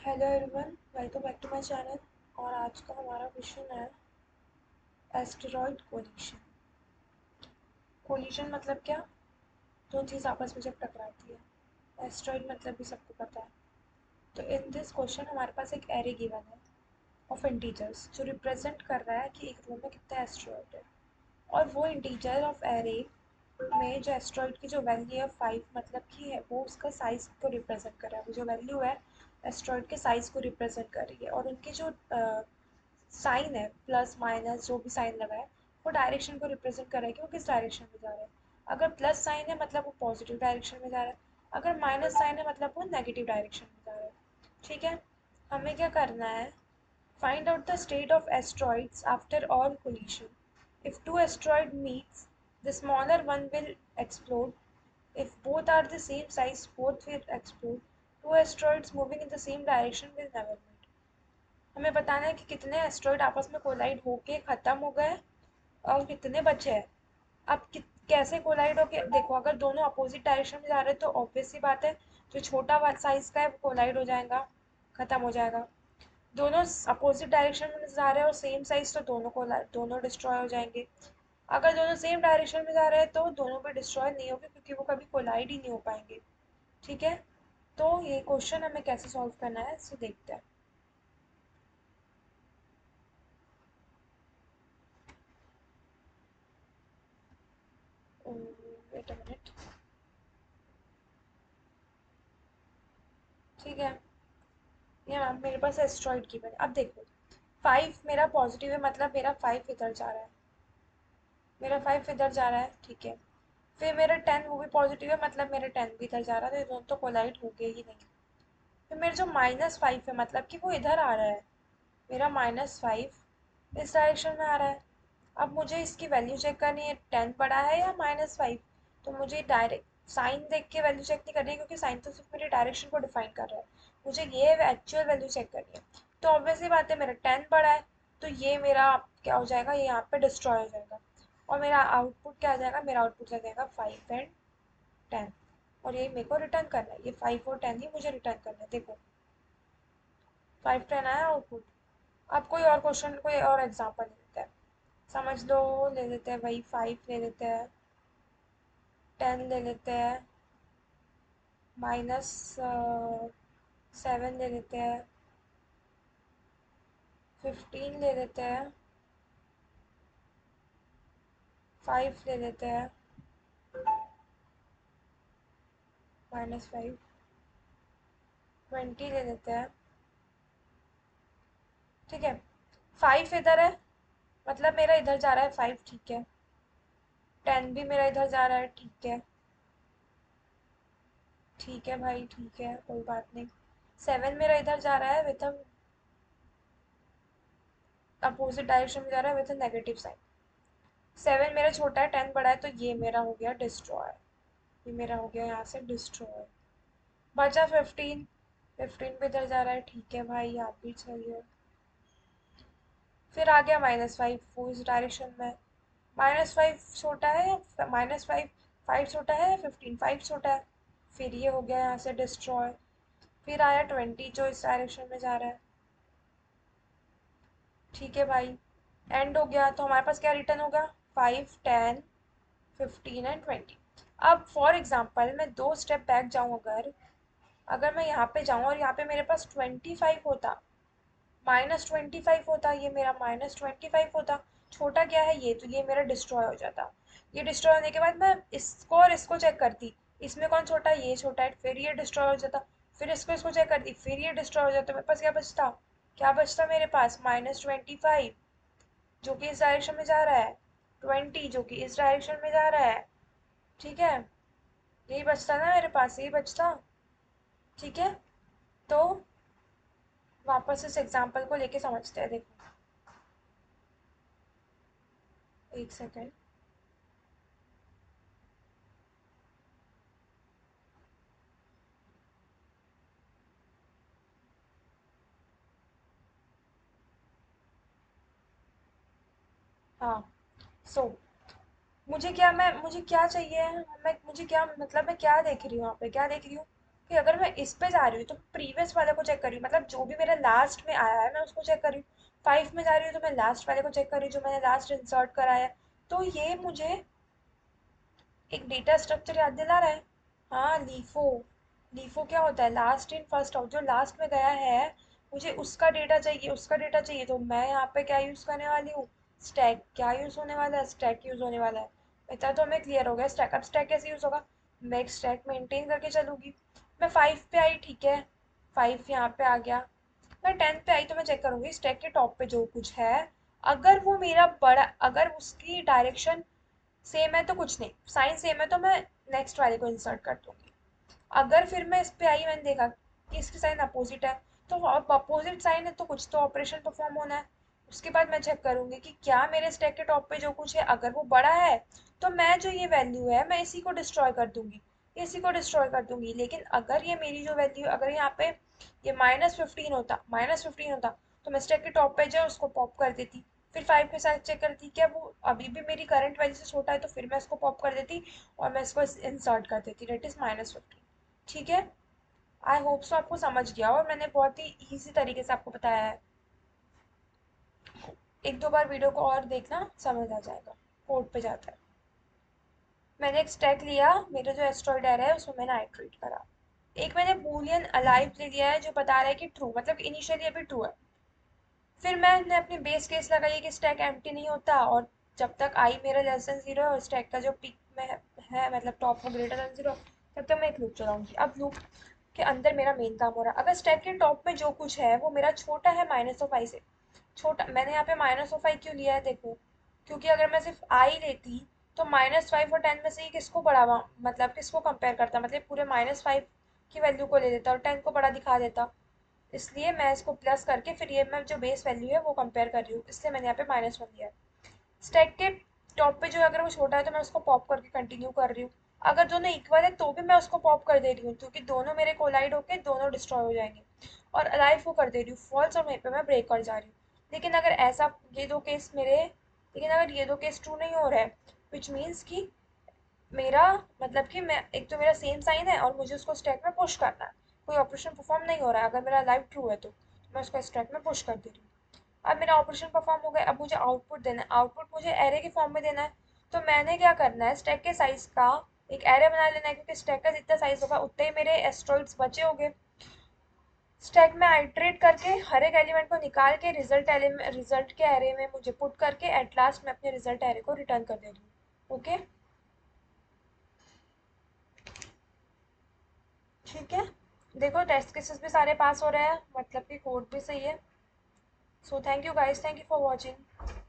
Hello everyone, welcome back to my channel. और आज का हमारा क्वेश्चन है एस्टेरॉयड कोलिशन। कोलिशन मतलब क्या? दो चीज़ आपस में जब टकराती है। एस्टेरॉयड मतलब भी सबको पता है। तो इन दिस क्वेश्चन हमारे पास एक एरे गिवन है ऑफ इंटीजर्स जो रिप्रेजेंट कर रहा है कि एक रूम में कितने एस्टेरॉयड है। और वो इंटीजर ऑफ एरे में जो एस्टेरॉयड की जो वैल्यू है 5 मतलब कि है वो उसका साइज को रिप्रेजेंट कर रहा है। वो जो वैल्यू है एस्टेरॉयड के साइज को रिप्रेजेंट कर रही है। और उनकी जो साइन है, प्लस माइनस जो भी साइन लगा है, वो डायरेक्शन को रिप्रेजेंट कर रहा है कि वो किस डायरेक्शन में जा रहा है। अगर प्लस साइन है मतलब वो पॉजिटिव डायरेक्शन में जा रहा है, अगर माइनस साइन है मतलब वो नेगेटिव डायरेक्शन में जा रहा है। ठीक है, हमें क्या करना है? Find out the state of asteroids after all collision. If two asteroid meets, the smaller one will explode. If both are the same size, both will explode. Two asteroids moving in the same direction will never meet. हमें बताना है कि कितने asteroid आपस में collide होके खत्म हो गए और कितने बचे हैं। अब कैसे कोलाइड होके, देखो अगर दोनों अपोजिट डायरेक्शन में जा रहे हैं तो ऑब्वियस सी बात है जो छोटा साइज का है वो कोलाइड हो जाएगा, खत्म हो जाएगा। दोनों अपोजिट डायरेक्शन में जा रहे हैं और सेम साइज तो दोनों डिस्ट्रॉय हो जाएंगे। अगर दोनों सेम डायरेक्शन में जा रहे हैं तो दोनों भी डिस्ट्रॉय नहीं होंगे क्योंकि वो कभी कोलाइड ही नहीं हो पाएंगे। ठीक है, तो ये क्वेश्चन हमें कैसे सॉल्व करना है इसे देखते हैं। Wait a minute. ठीक है, ये मैम मेरे पास एस्ट्रॉइड की बने। अब देखो 5 मेरा पॉजिटिव है मतलब मेरा 5 इधर जा रहा है, मेरा 5 इधर जा रहा है। ठीक है, फिर मेरा 10 वो भी पॉजिटिव है मतलब मेरा 10 भी इधर जा रहा है, तो ये दोनों तो कोलाइड हो गए ही नहीं। फिर मेरा जो -5 है मतलब कि वो इधर आ रहा है, मेरा -5 इस डायरेक्शन में आ रहा है। अब मुझे इसकी वैल्यू चेक करनी है, 10 बड़ा है या -5। तो मुझे डायरेक्ट साइन देख के वैल्यू चेक नहीं करनी है क्योंकि साइन तो सिर्फ मेरी डायरेक्शन को डिफाइन कर रहा है। मुझे ये एक्चुअल वैल्यू चेक करनी है। तो ऑब्वियसली बात है मेरा 10 बड़ा है, तो ये मेरा क्या हो जाएगा, ये यहाँ पे डिस्ट्रॉय हो जाएगा। और मेरा आउटपुट क्या आ जाएगा, मेरा आउटपुट आ जाएगा 5 एंड 10। और यही मेरे को रिटर्न करना है, ये 5 और 10 ही मुझे रिटर्न करना है। देखो 5 10 आया आउटपुट। अब कोई और क्वेश्चन, कोई और एग्जांपल ले लेते हैं, समझ लो। ले लेते हैं वही 5 ले लेते हैं, 10 ले लेते हैं, -7 ले लेते हैं, 15 ले लेते हैं, 5 ले लेते हैं, -5, 20 ले लेते हैं। ठीक है, 5 इधर है मतलब मेरा इधर जा रहा है 5। ठीक है, 10 भी मेरा इधर जा रहा है। ठीक है, ठीक है भाई, ठीक है कोई बात नहीं। 7 मेरा इधर जा रहा है विथ अपोजिट डायरेक्शन में जा रहा है विथ नेगेटिव साइन। 7 मेरा छोटा है, 10 बड़ा है, तो ये मेरा हो गया डिस्ट्रॉय। ये मेरा हो गया यहाँ से डिस्ट्रॉय। बचा 15, 15 भी इधर जा रहा है। ठीक है भाई, आप भी चाहिए। फिर आ गया -5, वो इस डायरेक्शन में। -5 छोटा है या -5, 5 छोटा है या 15, 5 छोटा है। फिर ये हो गया यहाँ से डिस्ट्रॉय। फिर आया 20 जो इस डायरेक्शन में जा रहा है। ठीक है भाई, एंड हो गया तो हमारे पास क्या रिटर्न होगा, 5 10 15 एंड 20। अब फॉर एग्जाम्पल मैं 2 स्टेप बैक जाऊँ, अगर अगर मैं यहाँ पे जाऊँ और यहाँ पे मेरे पास 25 होता, -25 होता, ये मेरा -25 होता। छोटा क्या है ये, तो ये मेरा डिस्ट्रॉय हो जाता। ये डिस्ट्रॉय होने के बाद मैं इसको और इसको चेक करती, इसमें कौन छोटा है, ये छोटा है, फिर ये डिस्ट्रॉय हो जाता। फिर इसको चेक करती, फिर ये डिस्ट्रॉय हो जाता। मेरे पास क्या बचता, क्या बचता मेरे पास, -25 जो कि इस डायरेक्शन में जा रहा है, 20 जो कि इस डायरेक्शन में जा रहा है। ठीक है, यही बचता ना मेरे पास, यही बचता। ठीक है, तो वापस इस एग्जाम्पल को लेके समझते हैं। देखो एक सेकेंड। हाँ, सो मुझे क्या चाहिए, मैं मुझे क्या मतलब मैं क्या देख रही हूँ यहाँ पे, क्या देख रही हूँ, कि अगर मैं इस पे जा रही हूँ तो प्रीवियस वाले को चेक कर रही हूँ, मतलब जो भी मेरे लास्ट में आया है मैं उसको चेक कर रही हूँ। 5 में जा रही हूँ तो मैं लास्ट वाले को चेक कर रही हूँ जो मैंने लास्ट इंसर्ट कराया है। तो ये मुझे एक डेटा स्ट्रक्चर याद दिला रहा है। हाँ, लीफो। लीफो क्या होता है? Last in first out. जो लास्ट में गया है मुझे उसका डेटा चाहिए, उसका डेटा चाहिए, तो मैं यहाँ पे क्या यूज करने वाली हूँ? स्टैक। क्या यूज होने वाला है? स्टैक यूज होने वाला है। इतना तो हमें क्लियर हो गया। स्टैक, अब स्टैक कैसे यूज होगा? मैं एक स्टैक मेंटेन करके चलूंगी। मैं 5 पे आई, ठीक है, 5 यहाँ पे आ गया। मैं 10 पे आई तो मैं चेक करूंगी स्टैक के टॉप पे जो कुछ है, अगर वो मेरा बड़ा, अगर उसकी डायरेक्शन सेम है तो कुछ नहीं, साइन सेम है तो मैं नेक्स्ट वाले को इंसर्ट कर दूंगी। अगर फिर मैं इस पे आई, मैंने देखा कि इसकी साइन अपोजिट है, तो अब अपोजिट साइन है तो कुछ तो ऑपरेशन परफॉर्म होना है। उसके बाद मैं चेक करूंगी कि क्या मेरे स्टैक के टॉप पे जो कुछ है अगर वो बड़ा है तो मैं जो ये वैल्यू है मैं इसी को डिस्ट्रॉय कर दूंगी, इसी को डिस्ट्रॉय कर दूंगी। लेकिन अगर ये मेरी जो वैल्यू, अगर यहाँ पे ये -15 होता तो मैं स्टैक के टॉप पे जो उसको पॉप कर देती। फिर 5 के साथ चेक करती क्या वो अभी भी मेरी करंट वैल्यू से छोटा है, तो फिर मैं इसको पॉप कर देती और मैं इसको इंसर्ट कर देती, डेट इज -15। ठीक है। आई होप सो आपको समझ गया और मैंने बहुत ही इजी तरीके से आपको बताया है। एक दो बार वीडियो को और देखना, समझ आ जाएगा। कोड पे जाता है। मैंने एक स्टैक लिया, मेरा जो एस्ट्रॉइड एरे है उसमें मैंने आइट्रेट करा। एक मैंने बूलियन अलाइव ले लिया है जो बता रहा है कि ट्रू, मतलब इनिशियली अभी ट्रू है। फिर मैंने अपनी बेस केस लगाई कि स्टैक एम्प्टी नहीं होता और जब तक आई मेरा लेस देन 0 है और स्टैक का जो पीक में है मतलब टॉप वो ग्रेटर देन 0, तब तक मैं एक लूप चलाऊंगी। अब लूप के अंदर मेरा मेन काम हो रहा है, अगर स्टैक के टॉप में जो कुछ है वो मेरा छोटा है -5 से, छोटा, मैंने यहाँ पे -5 क्यों लिया है देखो, क्योंकि अगर मैं सिर्फ आई लेती तो -5 और 10 में से ही किसको बढ़ावा, मतलब किसको कंपेयर करता, मतलब पूरे -5 की वैल्यू को ले लेता और 10 को बड़ा दिखा देता। इसलिए मैं इसको प्लस करके फिर ये मैं जो बेस वैल्यू है वो कंपेयर कर रही हूँ, इसलिए मैंने यहाँ पे -1 लिया है। स्टैक के टॉप पे जो अगर वो छोटा है तो मैं उसको पॉप करके कंटिन्यू कर रही हूँ। अगर दोनों इक्वल है तो भी मैं उसको पॉप कर दे रही हूँ क्योंकि दोनों मेरे कोलाइड होके दोनों डिस्ट्रॉय हो जाएंगे। और अलाइव को कर दे रही हूँ फॉल्स और वहीं पे मैं ब्रेक कर जा रही हूँ। लेकिन अगर ऐसा ये दो केस मेरे, लेकिन अगर ये दो केस ट्रू नहीं हो रहा है, विच मीन्स कि मेरा मतलब कि मैं, एक तो मेरा सेम साइन है और मुझे उसको स्टैक में पुश करना है, कोई ऑपरेशन परफॉर्म नहीं हो रहा है, अगर मेरा लाइव ट्रू है तो मैं उसको स्टैक में पुश कर दे रही हूँ। अब मेरा ऑपरेशन परफॉर्म हो गया, अब मुझे आउटपुट देना है, आउटपुट मुझे एरे के फॉर्म में देना है। तो मैंने क्या करना है, स्टैक के साइज का एक एरे बना लेना है क्योंकि स्टैक का जितना साइज होगा उतने ही मेरे एस्ट्रॉइड्स बचे होंगे। स्टैक में आइट्रेट करके हर एक एलिमेंट को निकाल के रिजल्ट के एरे में मुझे पुट करके एट लास्ट मैं अपने रिजल्ट एरे को रिटर्न कर दे रही हूँ। ओके, ठीक है। देखो टेस्ट केसेस भी सारे पास हो रहे हैं, मतलब कि कोड भी सही है। So thank you guys, thank you for watching.